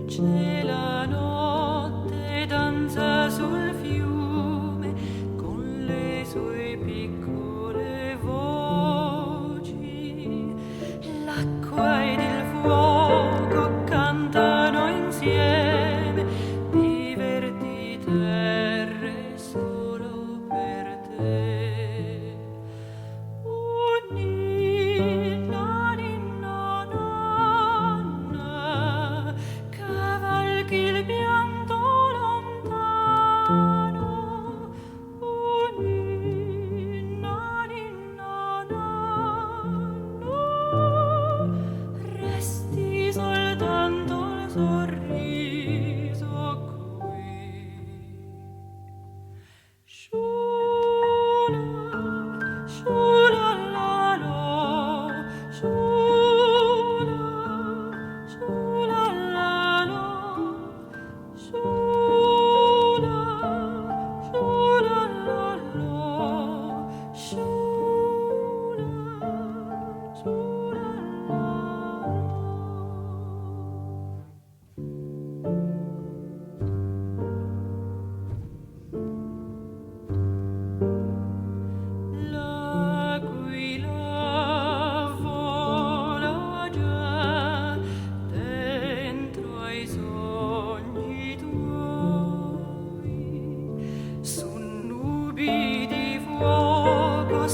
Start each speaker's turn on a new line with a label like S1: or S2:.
S1: C'è la notte danza sul fiume con le sue piccole voci. L'acqua ed il fuoco cantano insieme di verdi terre solo per te. Ninna, ninna, nanna, cavalchi il pianto lontano. Ninna, ninna, nanna, resti soltanto il sorriso qui. Shula, shula la lo, shula, shula la lo, shula, shula la lo, shula, shula la L'aquila vola già dentro ai sogni tuoi, su nubi di fuoco